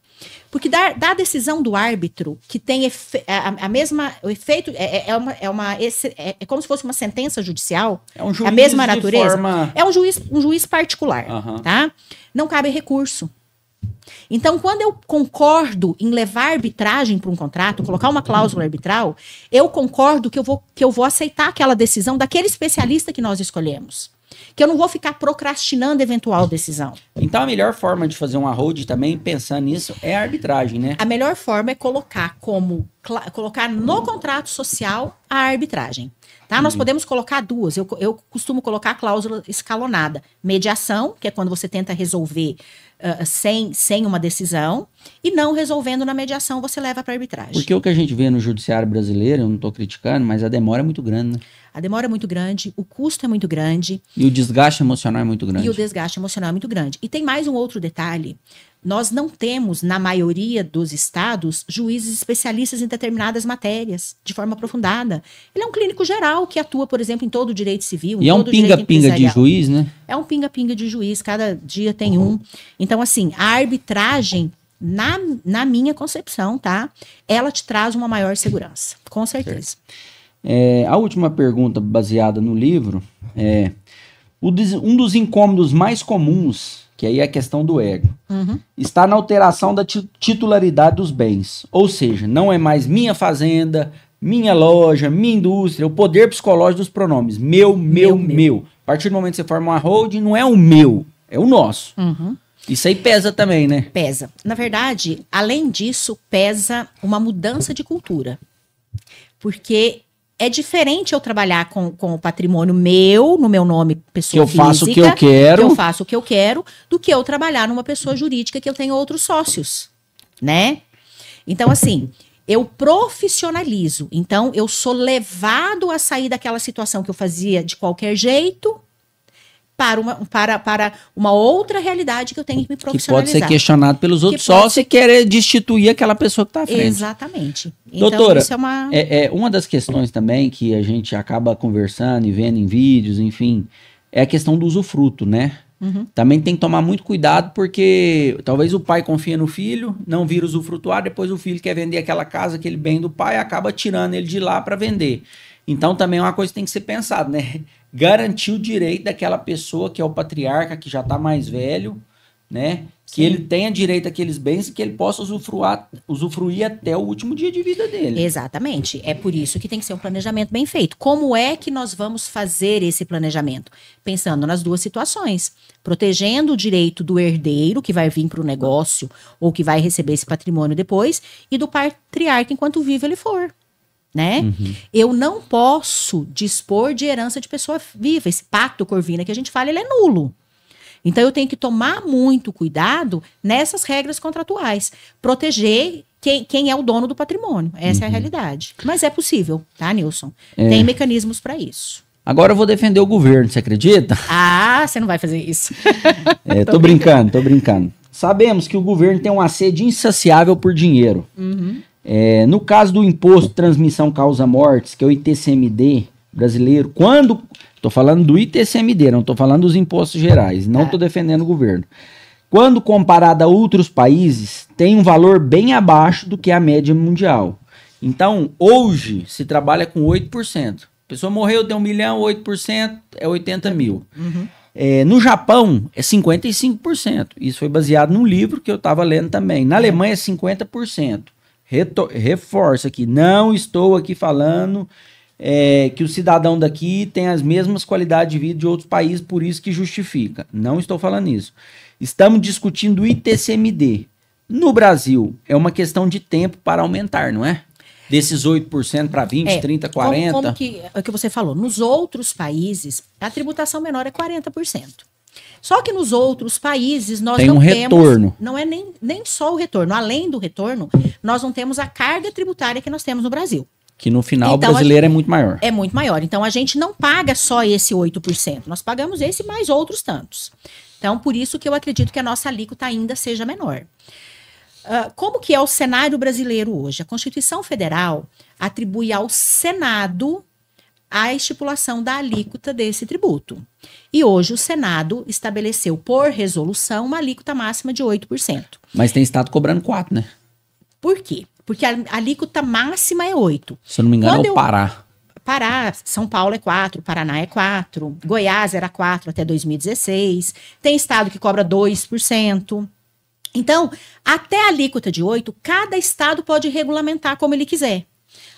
Porque da decisão do árbitro, que tem o efeito, é como se fosse uma sentença judicial, é um juiz a mesma natureza, é um juiz particular, tá? Não cabe recurso. Então, quando eu concordo em levar arbitragem para um contrato, colocar uma cláusula arbitral, eu concordo que eu vou aceitar aquela decisão daquele especialista que nós escolhemos. que eu não vou ficar procrastinando eventual decisão. Então a melhor forma de fazer uma hold também, pensando nisso, é a arbitragem, né? A melhor forma é colocar no contrato social a arbitragem. Tá? Nós podemos colocar duas. Eu costumo colocar a cláusula escalonada. Mediação, que é quando você tenta resolver sem uma decisão, e não resolvendo na mediação, você leva para arbitragem. Porque o que a gente vê no judiciário brasileiro, eu não estou criticando, mas a demora é muito grande, né? A demora é muito grande, o custo é muito grande. E o desgaste emocional é muito grande. E o desgaste emocional é muito grande. E tem mais um outro detalhe. Nós não temos, na maioria dos estados, juízes especialistas em determinadas matérias, de forma aprofundada. Ele é um clínico geral que atua, por exemplo, em todo o direito civil. E é um pinga-pinga de juiz, né? É um pinga-pinga de juiz, cada dia tem um. Então, assim, a arbitragem, na minha concepção, tá? Ela te traz uma maior segurança, com certeza. A última pergunta, baseada no livro, um dos incômodos mais comuns, que aí é a questão do ego, está na alteração da titularidade dos bens. Ou seja, não é mais minha fazenda, minha loja, minha indústria, o poder psicológico dos pronomes. Meu. A partir do momento que você forma uma holding, não é o meu, é o nosso. Isso aí pesa também, né? Pesa. Na verdade, além disso, pesa uma mudança de cultura. Porque é diferente eu trabalhar com o patrimônio meu, no meu nome, pessoa física. Que eu faço o que eu quero. Que eu faço o que eu quero, do que eu trabalhar numa pessoa jurídica que eu tenho outros sócios, né? Então, assim, eu profissionalizo. Então, eu sou levado a sair daquela situação que eu fazia de qualquer jeito para uma outra realidade que eu tenho que me profissionalizar. Que pode ser questionado pelos outros sócios e querer destituir aquela pessoa que está à frente. Exatamente. Então, doutora, isso é uma das questões também que a gente acaba conversando e vendo em vídeos, enfim, é a questão do usufruto, né? Também tem que tomar muito cuidado porque talvez o pai confia no filho, não vira usufrutuário, depois o filho quer vender aquela casa, aquele bem do pai, acaba tirando ele de lá para vender. Então também é uma coisa que tem que ser pensada, né? Garantir o direito daquela pessoa que é o patriarca, que já está mais velho, né? Que Sim. ele tenha direito àqueles bens e que ele possa usufruir até o último dia de vida dele. Exatamente. É por isso que tem que ser um planejamento bem feito. Como é que nós vamos fazer esse planejamento? Pensando nas duas situações. Protegendo o direito do herdeiro, que vai vir para o negócio ou que vai receber esse patrimônio depois, e do patriarca enquanto vivo ele for. Né? Eu não posso dispor de herança de pessoa viva. Esse pacto corvina que a gente fala, ele é nulo. Então, eu tenho que tomar muito cuidado nessas regras contratuais. Proteger quem é o dono do patrimônio. Essa é a realidade. Mas é possível, tá, Nilson? Tem mecanismos para isso. Agora eu vou defender o governo, você acredita? Ah, você não vai fazer isso. Tô brincando. Sabemos que o governo tem uma sede insaciável por dinheiro. No caso do imposto de transmissão causa mortes, que é o ITCMD brasileiro, quando... Estou falando do ITCMD, não estou falando dos impostos gerais, não estou defendendo o governo. Quando comparado a outros países, tem um valor bem abaixo do que a média mundial. Então, hoje, se trabalha com 8%. A pessoa morreu, tem 1 milhão, 8% é 80 mil. No Japão, é 55%. Isso foi baseado num livro que eu estava lendo também. Na Alemanha, é 50%. Reforço aqui, não estou aqui falando que o cidadão daqui tem as mesmas qualidades de vida de outros países, por isso que justifica. Não estou falando isso. Estamos discutindo o ITCMD. No Brasil, é uma questão de tempo para aumentar, não é? Desses 8% para 20%, 30%, 40%. Como que é o que você falou? Nos outros países, a tributação menor é 40%. Só que nos outros países nós tem não temos... retorno. Não é nem só o retorno. Além do retorno, nós não temos a carga tributária que nós temos no Brasil. Que no final então, o brasileiro é muito maior. É muito maior. Então a gente não paga só esse 8%. Nós pagamos esse mais outros tantos. Então por isso que eu acredito que a nossa alíquota ainda seja menor. Como que é o cenário brasileiro hoje? A Constituição Federal atribui ao Senado a estipulação da alíquota desse tributo. E hoje o Senado estabeleceu por resolução uma alíquota máxima de 8%. Mas tem estado cobrando 4%, né? Por quê? Porque a alíquota máxima é 8%. Se eu não me engano, é o Pará. Pará, São Paulo é 4%, Paraná é 4%, Goiás era 4% até 2016. Tem estado que cobra 2%. Então, até a alíquota de 8%, cada estado pode regulamentar como ele quiser.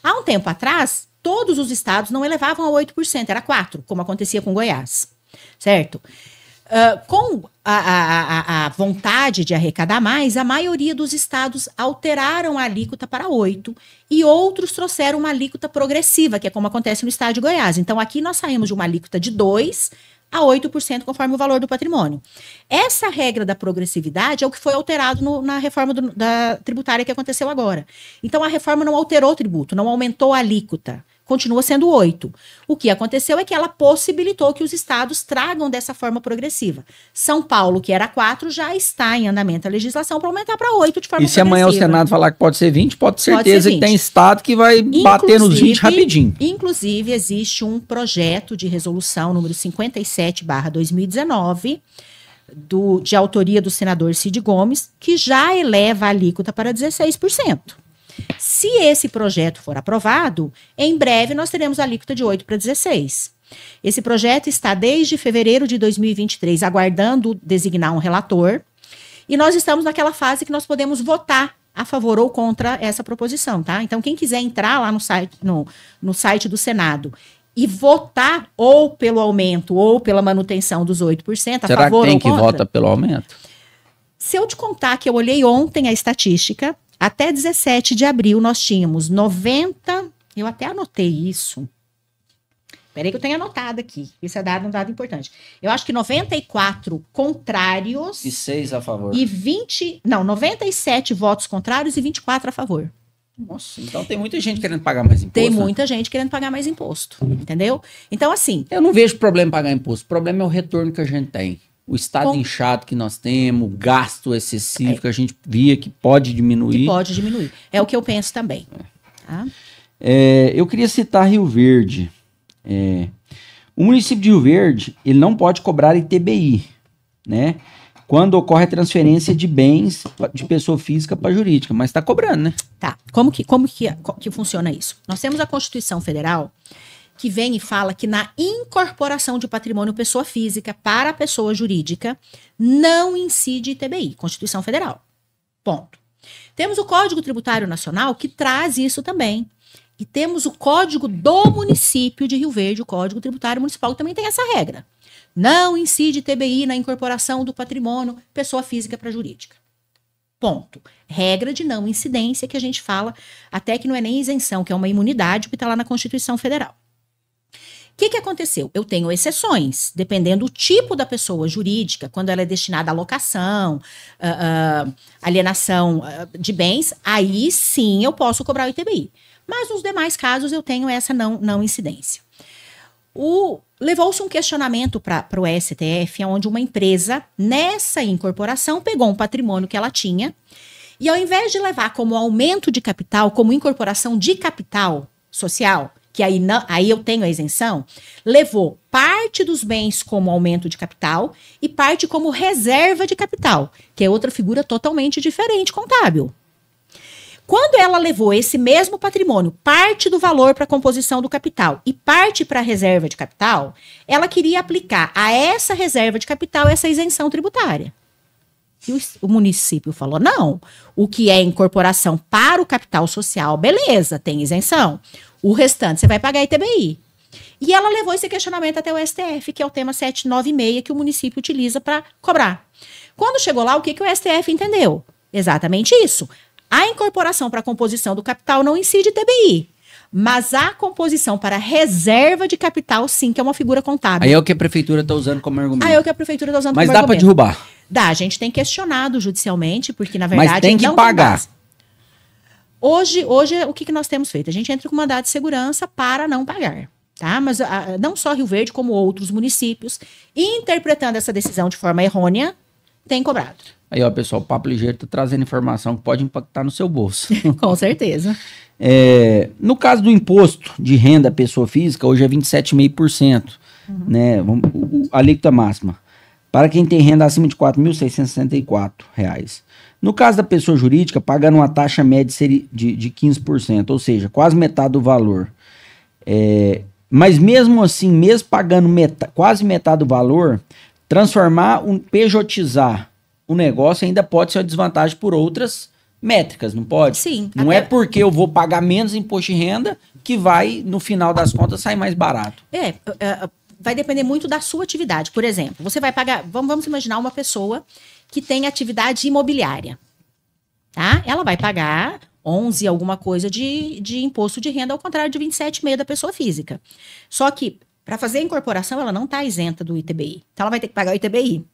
Há um tempo atrás, todos os estados não elevavam a 8%, era 4%, como acontecia com Goiás. certo? Com a vontade de arrecadar mais, a maioria dos estados alteraram a alíquota para 8% e outros trouxeram uma alíquota progressiva, que é como acontece no estado de Goiás. Então, aqui nós saímos de uma alíquota de 2% a 8% conforme o valor do patrimônio. Essa regra da progressividade é o que foi alterado na reforma da tributária que aconteceu agora. Então, a reforma não alterou o tributo, não aumentou a alíquota. Continua sendo 8%. O que aconteceu é que ela possibilitou que os estados tragam dessa forma progressiva. São Paulo, que era 4%, já está em andamento a legislação para aumentar para 8% de forma progressiva. E se amanhã o Senado falar que pode ser 20%, pode ter certeza que tem estado que vai bater nos 20% rapidinho. Inclusive, existe um projeto de resolução número 57/2019, de autoria do senador Cid Gomes, que já eleva a alíquota para 16%. Se esse projeto for aprovado, em breve nós teremos a alíquota de 8% para 16%. Esse projeto está desde fevereiro de 2023 aguardando designar um relator e nós estamos naquela fase que nós podemos votar a favor ou contra essa proposição, tá? Então, quem quiser entrar lá no site do Senado e votar ou pelo aumento ou pela manutenção dos 8%, Será que tem que vota pelo aumento? Se eu te contar que eu olhei ontem a estatística, até 17 de abril nós tínhamos 90, eu até anotei isso. Peraí que eu tenho anotado aqui, esse é um dado importante. Eu acho que 94 contrários. E 6 a favor. 97 votos contrários e 24 a favor. Nossa, então tem muita gente querendo pagar mais imposto. Tem muita gente querendo pagar mais imposto, entendeu? Então assim... Eu não vejo problema em pagar imposto, o problema é o retorno que a gente tem. O estado inchado que nós temos, o gasto excessivo que a gente via que pode diminuir. Que pode diminuir. É o que eu penso também. Tá? Eu queria citar Rio Verde. O município de Rio Verde, ele não pode cobrar ITBI, né? Quando ocorre a transferência de bens de pessoa física para jurídica, mas está cobrando, né? Tá. Como que funciona isso? Nós temos a Constituição Federal que vem e fala que na incorporação de patrimônio pessoa física para a pessoa jurídica não incide ITBI, Constituição Federal. Ponto. Temos o Código Tributário Nacional que traz isso também. E temos o Código do Município de Rio Verde, o Código Tributário Municipal, que também tem essa regra. Não incide ITBI na incorporação do patrimônio pessoa física para jurídica. Ponto. Regra de não incidência que a gente fala, até que não é nem isenção, que é uma imunidade que está lá na Constituição Federal. O que aconteceu? Eu tenho exceções, dependendo do tipo da pessoa jurídica, quando ela é destinada à locação, alienação de bens, aí sim eu posso cobrar o ITBI. Mas nos demais casos eu tenho essa não incidência. Levou-se um questionamento para o STF, onde uma empresa, nessa incorporação, pegou um patrimônio que ela tinha, e ao invés de levar como aumento de capital, como incorporação de capital social, que aí eu tenho a isenção, levou parte dos bens como aumento de capital e parte como reserva de capital, que é outra figura totalmente diferente, contábil. Quando ela levou esse mesmo patrimônio, parte do valor para a composição do capital e parte para a reserva de capital, ela queria aplicar a essa reserva de capital essa isenção tributária. E o município falou, não, o que é incorporação para o capital social, beleza, tem isenção. O restante você vai pagar ITBI. E ela levou esse questionamento até o STF, que é o tema 796 que o município utiliza para cobrar. Quando chegou lá, o que o STF entendeu? Exatamente isso. A incorporação para a composição do capital não incide ITBI. Mas a composição para reserva de capital, sim, que é uma figura contábil. Aí é o que a prefeitura está usando como argumento. Aí é o que a prefeitura está usando como argumento. Mas dá para derrubar? Dá, a gente tem questionado judicialmente, porque na verdade... Mas tem que pagar. Hoje, o que nós temos feito? A gente entra com mandado de segurança para não pagar. Tá? Mas não só Rio Verde, como outros municípios, interpretando essa decisão de forma errônea, tem cobrado. Aí, ó, pessoal, o Papo Ligeiro tá trazendo informação que pode impactar no seu bolso. Com certeza. No caso do imposto de renda à pessoa física, hoje é 27,5%, né? A alíquota máxima. Para quem tem renda acima de R$ 4.664. No caso da pessoa jurídica, pagando uma taxa média de 15%, ou seja, quase metade do valor. Mas mesmo assim, mesmo pagando quase metade do valor, pejotizar o negócio ainda pode ser uma desvantagem por outras métricas, não pode? Sim. Não é porque eu vou pagar menos imposto de renda que vai, no final das contas, sair mais barato. vai depender muito da sua atividade. Por exemplo, você vai pagar... Vamos imaginar uma pessoa que tem atividade imobiliária. Tá? Ela vai pagar 11 alguma coisa de imposto de renda, ao contrário de 27,5% da pessoa física. Só que, para fazer a incorporação, ela não está isenta do ITBI. Então, ela vai ter que pagar o ITBI.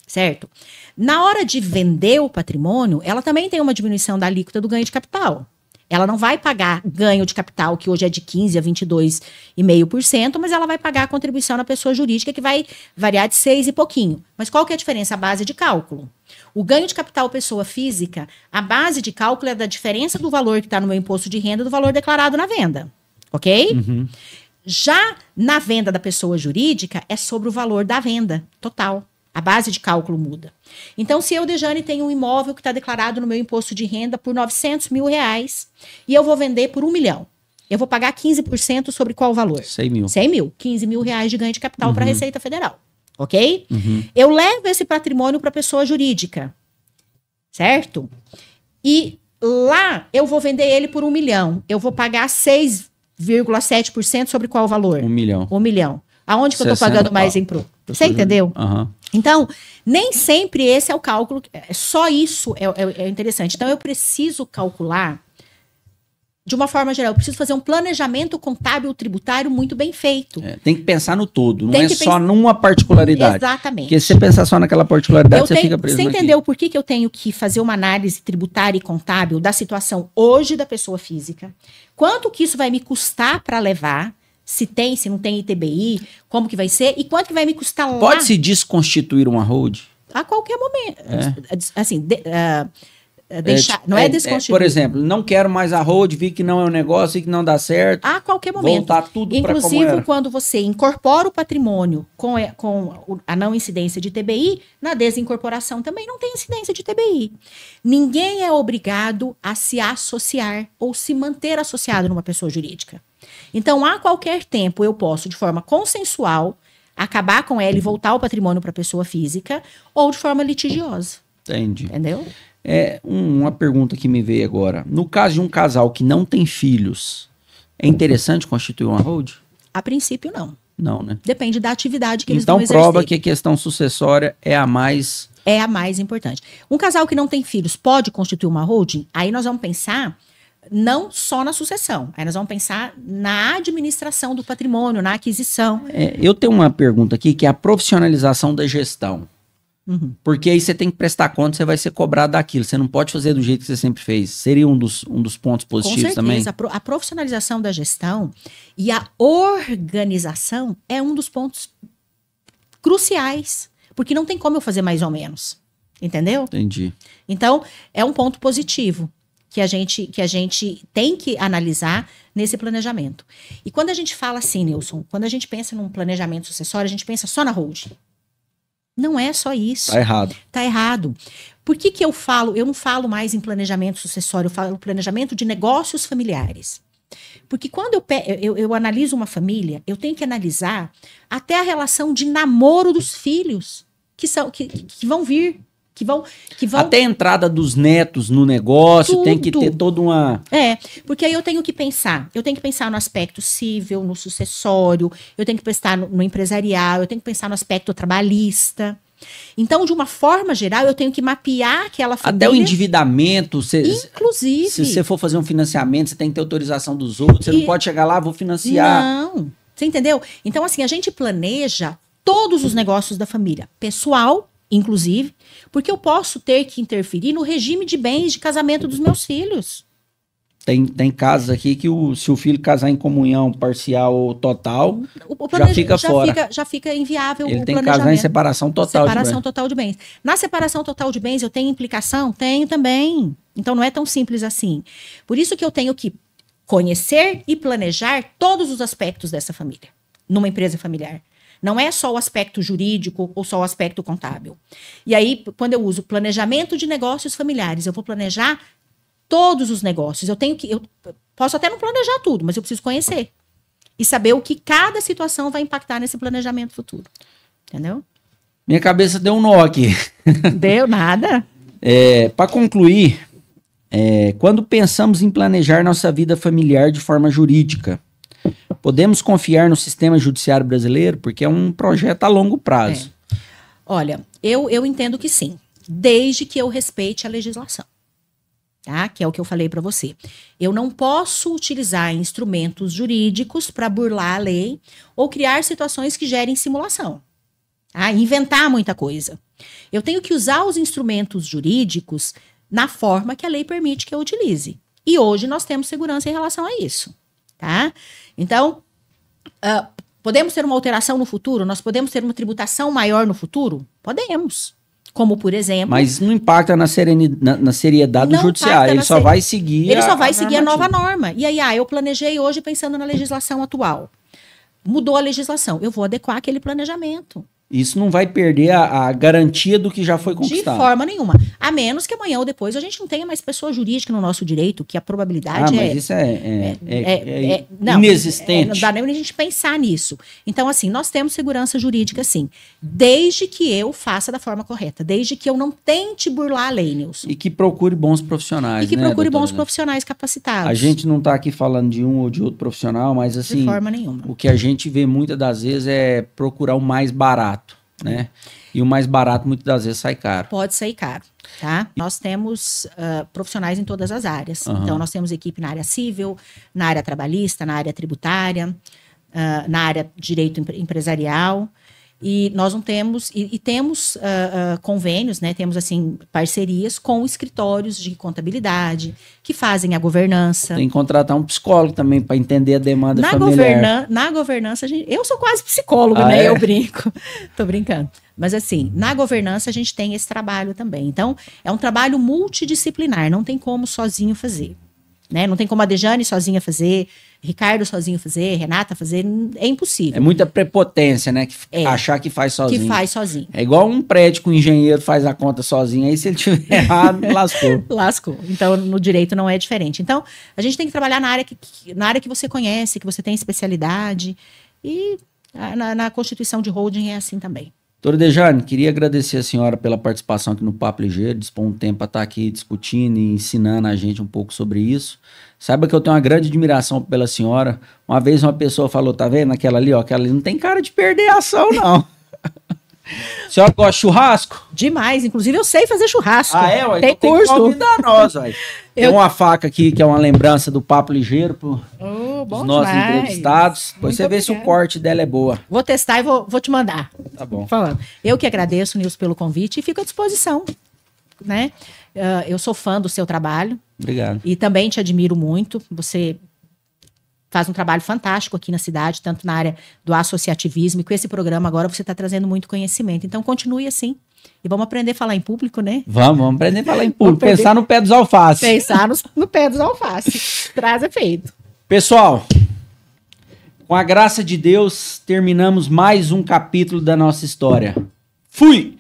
Certo? Na hora de vender o patrimônio, ela também tem uma diminuição da alíquota do ganho de capital. Ela não vai pagar ganho de capital, que hoje é de 15% a 22,5%, mas ela vai pagar a contribuição na pessoa jurídica, que vai variar de 6 e pouquinho. Mas qual que é a diferença? A base de cálculo. O ganho de capital pessoa física, a base de cálculo é da diferença do valor que está no meu imposto de renda do valor declarado na venda. Ok? Uhum. Já na venda da pessoa jurídica, é sobre o valor da venda total. A base de cálculo muda. Então, se eu, Dejane, tenho um imóvel que está declarado no meu imposto de renda por R$900 mil e eu vou vender por 1 milhão, eu vou pagar 15% sobre qual valor? 100 mil. 100 mil. 15 mil reais de ganho de capital para a Receita Federal. Ok? Eu levo esse patrimônio para a pessoa jurídica. Certo? E lá eu vou vender ele por 1 milhão. Eu vou pagar 6,7% sobre qual valor? 1 milhão. 1 milhão. Aonde que eu estou pagando mais imposto? Você entendeu? Uhum. Então, nem sempre esse é o cálculo. Só isso é interessante. Então, eu preciso calcular, de uma forma geral, eu preciso fazer um planejamento contábil tributário muito bem feito. Tem que pensar no todo, não é só numa particularidade. Exatamente. Porque se você pensar só naquela particularidade, você fica preso. Você entendeu por que eu tenho que fazer uma análise tributária e contábil da situação hoje da pessoa física? Quanto que isso vai me custar para levar? Se tem, se não tem ITBI, como que vai ser e quanto que vai me custar lá. Pode-se desconstituir uma hold? A qualquer momento. Assim, deixar, não é desconstituir. Por exemplo, não quero mais a hold, vi que não é um negócio, vi que não dá certo. A qualquer momento. Voltar tudo para como era. Inclusive, quando você incorpora o patrimônio com a não incidência de ITBI, na desincorporação também não tem incidência de ITBI. Ninguém é obrigado a se associar ou se manter associado numa pessoa jurídica. Então, a qualquer tempo, eu posso, de forma consensual, acabar com ela e voltar o patrimônio para a pessoa física, ou de forma litigiosa. Entendi. Entendeu? Uma pergunta que me veio agora. No caso de um casal que não tem filhos, é interessante constituir uma hold? A princípio, não. Não, né? Depende da atividade que eles vão exercer. Então, prova que a questão sucessória é a mais... É a mais importante. Um casal que não tem filhos pode constituir uma holding? Aí nós vamos pensar... Não só na sucessão. Aí nós vamos pensar na administração do patrimônio, na aquisição. Eu tenho uma pergunta aqui, que é a profissionalização da gestão. Porque aí você tem que prestar conta, você vai ser cobrado daquilo. Você não pode fazer do jeito que você sempre fez. Seria um dos pontos positivos também? Com certeza. A profissionalização da gestão e a organização é um dos pontos cruciais. Porque não tem como eu fazer mais ou menos. Entendeu? Entendi. Então, é um ponto positivo que a gente tem que analisar nesse planejamento. E quando a gente fala assim, Nilson, quando a gente pensa num planejamento sucessório, a gente pensa só na holding. Não é só isso. Tá errado. Tá errado. Por que eu não falo mais em planejamento sucessório, eu falo planejamento de negócios familiares. Porque quando eu analiso uma família, eu tenho que analisar até a relação de namoro dos filhos que vão vir. Que vão... Até a entrada dos netos no negócio, tudo. Tem que ter toda uma... Porque aí eu tenho que pensar no aspecto civil, no sucessório, eu tenho que pensar no empresarial, eu tenho que pensar no aspecto trabalhista. Então, de uma forma geral, eu tenho que mapear aquela família. Até o endividamento. Inclusive. Se você for fazer um financiamento, você tem que ter autorização dos outros, você não pode chegar lá, vou financiar. Não, você entendeu? Então, assim, a gente planeja todos os negócios da família, pessoal, inclusive, porque eu posso ter que interferir no regime de bens de casamento dos meus filhos. Tem casos aqui que se o filho casar em comunhão parcial ou total, já fica fora. Já fica inviável o planejamento. Ele tem que casar em separação total de bens. Separação total de bens. Na separação total de bens, eu tenho implicação? Tenho também. Então, não é tão simples assim. Por isso que eu tenho que conhecer e planejar todos os aspectos dessa família, numa empresa familiar. Não é só o aspecto jurídico ou só o aspecto contábil. E aí, quando eu uso planejamento de negócios familiares, eu vou planejar todos os negócios. Eu posso até não planejar tudo, mas eu preciso conhecer. E saber o que cada situação vai impactar nesse planejamento futuro. Entendeu? Minha cabeça deu um nó aqui. Deu nada. Para concluir, quando pensamos em planejar nossa vida familiar de forma jurídica, Podemos confiar no sistema judiciário brasileiro? Porque é um projeto a longo prazo. Olha, eu entendo que sim, desde que eu respeite a legislação. Tá? Que é o que eu falei para você. Eu não posso utilizar instrumentos jurídicos para burlar a lei ou criar situações que gerem simulação. Tá? Inventar muita coisa. Eu tenho que usar os instrumentos jurídicos na forma que a lei permite que eu utilize. E hoje nós temos segurança em relação a isso. Tá? Então, podemos ter uma alteração no futuro? Nós podemos ter uma tributação maior no futuro? Podemos. Como, por exemplo... Mas não impacta na seriedade do judiciário. Ele só vai seguir a nova norma. E aí, eu planejei hoje pensando na legislação atual. Mudou a legislação. Eu vou adequar aquele planejamento. Isso não vai perder a garantia do que já foi conquistado. De forma nenhuma. A menos que amanhã ou depois a gente não tenha mais pessoa jurídica no nosso direito, que a probabilidade mas isso não, inexistente. Não dá nem a gente pensar nisso. Então, assim, nós temos segurança jurídica, sim. Desde que eu faça da forma correta. Desde que eu não tente burlar a lei, Nilson. E que procure bons profissionais, bons profissionais capacitados. A gente não está aqui falando de um ou de outro profissional, mas assim... De forma nenhuma. O que a gente vê muitas das vezes é procurar o mais barato. Né? E o mais barato muitas das vezes sai caro. Pode sair caro, tá? Nós temos profissionais em todas as áreas. Então, nós temos equipe na área civil, na área trabalhista, na área tributária, na área de direito empresarial. E nós não temos, e temos convênios, né? Temos, assim, parcerias com escritórios de contabilidade que fazem a governança. Tem que contratar um psicólogo também para entender a demanda familiar. Na governança, eu sou quase psicólogo, né? Eu brinco. Tô brincando. Mas, assim, na governança a gente tem esse trabalho também. Então, é um trabalho multidisciplinar, não tem como sozinho fazer. Né? Não tem como a Dejane sozinha fazer, Ricardo sozinho fazer, Renata fazer, é impossível. É muita prepotência, né? Achar que faz sozinho. Que faz sozinho. É igual um prédio que o engenheiro faz a conta sozinho, aí se ele tiver errado, lascou. Lascou. Então, no direito não é diferente. Então, a gente tem que trabalhar na área que você conhece, que você tem especialidade, e na constituição de holding é assim também. Doutora Dejane, queria agradecer a senhora pela participação aqui no Papo Ligeiro, dispor um tempo para estar aqui discutindo e ensinando a gente um pouco sobre isso. Saiba que eu tenho uma grande admiração pela senhora. Uma vez uma pessoa falou, tá vendo aquela ali, ó, aquela ali não tem cara de perder a ação, não. A senhora gosta de churrasco? Demais, inclusive eu sei fazer churrasco. Ué? Tem então curso. Tem que convidar nós, ué. Tem uma faca aqui que é uma lembrança do Papo Ligeiro dos nossos entrevistados. Depois você vê se o corte dela é boa. Vou testar e vou te mandar. Tá bom. Falando. Eu que agradeço, Nilson, pelo convite e fico à disposição. Né? Eu sou fã do seu trabalho. Obrigado. E também te admiro muito. Você faz um trabalho fantástico aqui na cidade, tanto na área do associativismo, e com esse programa agora você está trazendo muito conhecimento. Então, continue assim. E vamos aprender a falar em público, né? Vamos aprender a falar em público. Pensar no pé dos alfaces. Pensar no pé dos alfaces. Traz efeito. Pessoal, com a graça de Deus, terminamos mais um capítulo da nossa história. Fui!